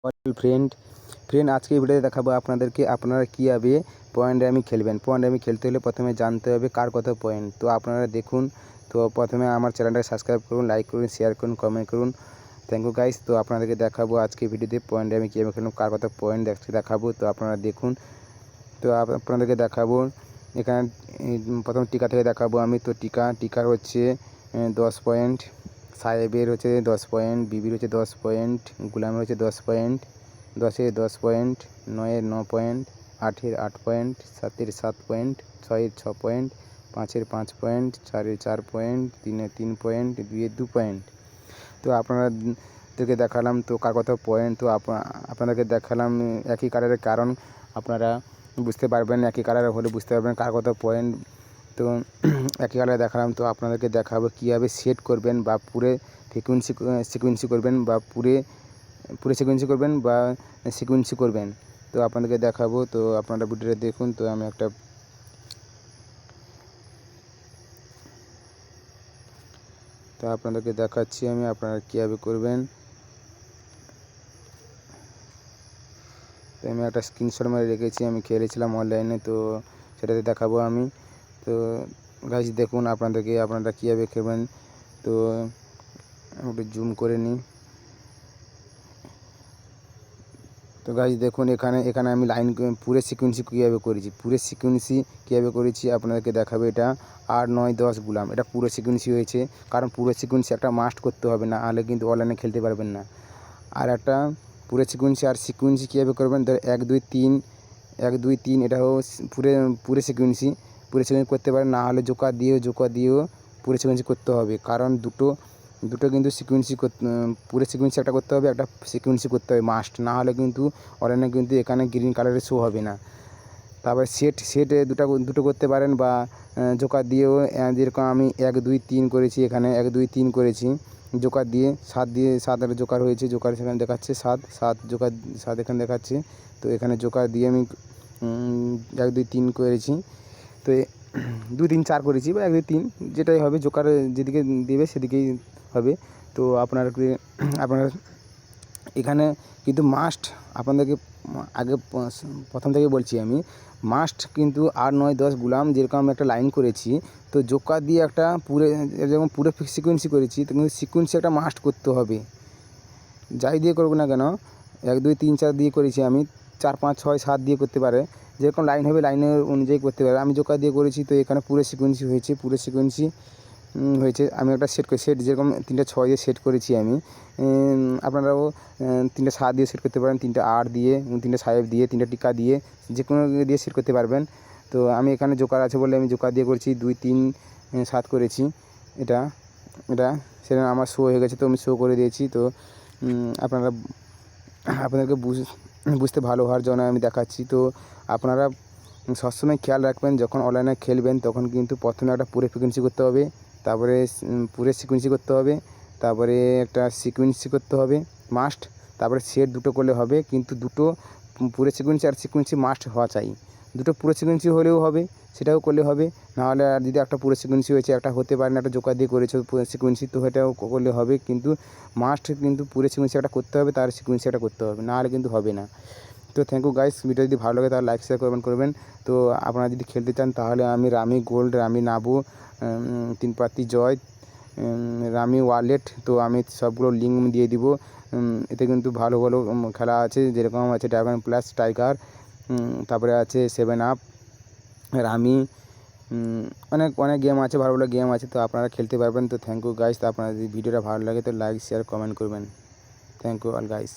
Friend আজকে এই ভিডিওতে দেখাবো আপনাদেরকে আপনারা কীভাবে পয়েন্ট রামি খেলবেন। পয়েন্ট রামি খেলতে হলে প্রথমে জানতে হবে কার কত পয়েন্ট। তো আপনারা দেখুন, তো প্রথমে আমার চ্যানেলটাকে সাবস্ক্রাইব করুন, লাইক করুন, শেয়ার করুন, কমেন্ট করুন। Thank you guys. তো আপনাদেরকে দেখাবো আজকে ভিডিওতে পয়েন্ট রামি কীভাবে খেলুন, কার কত পয়েন্ট দেখাবো। তো আপনারা দেখুন, তো আপনাদেরকে দেখাবো এখানে প্রথম টিকা থেকে দেখাবো আমি। তো টিকার হচ্ছে 10 পয়েন্ট, সাহেবের হচ্ছে 10 পয়েন্ট, বিবির হচ্ছে 10 পয়েন্ট, গুলামের হচ্ছে 10 পয়েন্ট, 10-এর 10 পয়েন্ট, 9-এর 9 পয়েন্ট, 8-এর 8 পয়েন্ট, 7-এর 7 পয়েন্ট, 6-এর 6 পয়েন্ট, 5-এর 5 পয়েন্ট, 4-এর 4 পয়েন্ট, 3-এর 3 পয়েন্ট, 2-এর 2 পয়েন্ট। তো আপনাদেরকে দেখালাম তো কার কত পয়েন্ট। তো আপনাদেরকে দেখালাম একই কালারের, কারণ আপনারা বুঝতে পারবেন, একই কালারের হলে বুঝতে পারবেন কার কত পয়েন্ট। তো একই কালারে দেখালাম। তো আপনাদেরকে দেখাবো কীভাবে সেট করবেন বা পুরে সিকুয়েন্সি করবেন বা পুরে সিকুয়েন্সি করবেন বা সিকুয়েন্সি করবেন। তো আপনাদেরকে দেখাবো, তো আপনারা ভিডিওটা দেখুন। তো আমি আপনাদেরকে দেখাচ্ছি আমি আপনারা কীভাবে করবেন। তো আমি একটা স্ক্রিনশট মেরে রেখেছি, আমি খেলেছিলাম অনলাইনে, তো সেটাতে দেখাবো আমি। তো গাইস দেখুন আপনারা কীভাবে খেলবেন। তো একটু জুম করে নিই। তো গাইস দেখুন, এখানে আমি লাইন পুরো সিকুয়েন্সি কীভাবে করেছি আপনাদেরকে দেখাবো। এটা 8, 9, 10 গুলাম, এটা পুরো সিকুয়েন্সি হয়েছে। কারণ পুরো সিকুয়েন্সি একটা মাস্ট করতে হবে, না হলে কিন্তু অনলাইনে খেলতে পারবেন না। আর একটা পুরো সিকুয়েন্সি কীভাবে করবেন, ধর 1, 2, 3, 1, 2, 3 এটাও পুরো সিকুয়েন্সি করতে পারেন, না হলে জোকার দিয়েও পুরো সিকুয়েন্সি করতে হবে। কারণ দুটো কিন্তু পুরো সিকুয়েন্সি একটা করতে হবে, একটা সিকুয়েন্সি করতে হবে মাস্ট, না হলে কিন্তু অনলাইনে কিন্তু এখানে গ্রিন কালারের শো হবে না। তারপর সেট দুটো করতে পারেন, বা জোকার দিয়েও, যেরকম আমি 1, 2, 3 করেছি, এখানে 1, 2, 3 করেছি জোকার দিয়ে, 7 একটা জোকার হয়েছে, জোকার সেখানে দেখাচ্ছে 7 জোকার, 7 এখানে দেখাচ্ছে। তো এখানে জোকার দিয়ে আমি 1, 2, 3 করেছি। তো 2, 3, 4 করেছি, বা 1, 2, 3 যেটাই হবে, জোকার যেদিকে দেবে সেদিকেই হবে। তো আপনারা এখানে কিন্তু মাস্ট, আপনাদেরকে আগে প্রথম থেকে বলছি আমি, মাস্ট কিন্তু 8, 9, 10 গুলাম যেরকম আমি একটা লাইন করেছি, তো জোকার দিয়ে একটা যেরকম পুরো সিকুয়েন্সি করেছি, তো কিন্তু সিকুয়েন্সি একটা মাস্ট করতে হবে, যাই দিয়ে করবো না কেন। 1, 2, 3, 4 দিয়ে করেছি আমি, 4, 5, 6, 7 দিয়ে করতে পারে, যেরকম লাইন হবে লাইনের অনুযায়ী করতে পারে। আমি জোকার দিয়ে করেছি, তো এখানে পুরো সিকুয়েন্সি হয়েছে। আমি একটা সেট যেরকম 3টা 6 দিয়ে সেট করেছি আমি। আপনারাও 3টা 7 দিয়ে সেট করতে পারেন, 3টা 8 দিয়ে, 3টা 7 দিয়ে, 3টা টিকা দিয়ে, যে কোনো দিয়ে সেট করতে পারবেন। তো আমি এখানে জোকার আছে বলে আমি জোকার দিয়ে করছি, 2, 3, 7 করেছি। এটা সেটা আমার শো হয়ে গেছে, তো আমি শো করে দিয়েছি। তো আপনাদেরকে বুঝতে ভালো হওয়ার জন্য আমি দেখাচ্ছি। তো আপনারা সবসময় খেয়াল রাখবেন, যখন অনলাইনে খেলবেন তখন কিন্তু প্রথমে একটা পুরো ফ্রিকোয়েন্সি করতে হবে, তারপরে পুরো সিকুয়েন্সি করতে হবে, তারপরে একটা সিকুয়েন্সি করতে হবে মাস্ট, তারপরে সেট দুটো করলে হবে। কিন্তু দুটো পুরো সিকুয়েন্সি আর সিকুয়েন্সি মাস্ট হওয়া চাই। দুটো পুরো সিকুয়েন্সি হলেও হবে, সেটাও করলে হবে। নাহলে আর যদি একটা পুরো সিকুয়েন্সি হয়েছে, একটা হতে পারে না, একটা জোকার দিয়ে করেছে পুরো সিকুয়েন্সি, তো এটাও করলে হবে। কিন্তু মাস্ট কিন্তু পুরো সিকুয়েন্সি একটা করতে হবে, তার সিকুয়েন্সি একটা করতে হবে, নাহলে কিন্তু হবে না। তো থ্যাংক ইউ গাইস। ভিডিও যদি ভালো লাগে তাহলে লাইক শেয়ার করবেন। তো আপনারা যদি খেলতে চান তাহলে আমি রামি গোল্ড, রামি নাবো, তিনপাত্তি জয়, রামি ওয়ালেট, তো আমি সবগুলো লিঙ্ক দিয়ে দিব। এতে কিন্তু ভালো খেলা আছে, যেরকম আছে ড্রাগন প্লাস টাইগার, তারপরে আছে 7 আপ, রামি, অনেক গেম আছে, ভালো গেম আছে, তো আপনারা খেলতে পারবেন। তো থ্যাংক ইউ গাইস। তো আপনারা যদি ভিডিওটা ভালো লাগে তো লাইক শেয়ার কমেন্ট করবেন। Thank you all guys.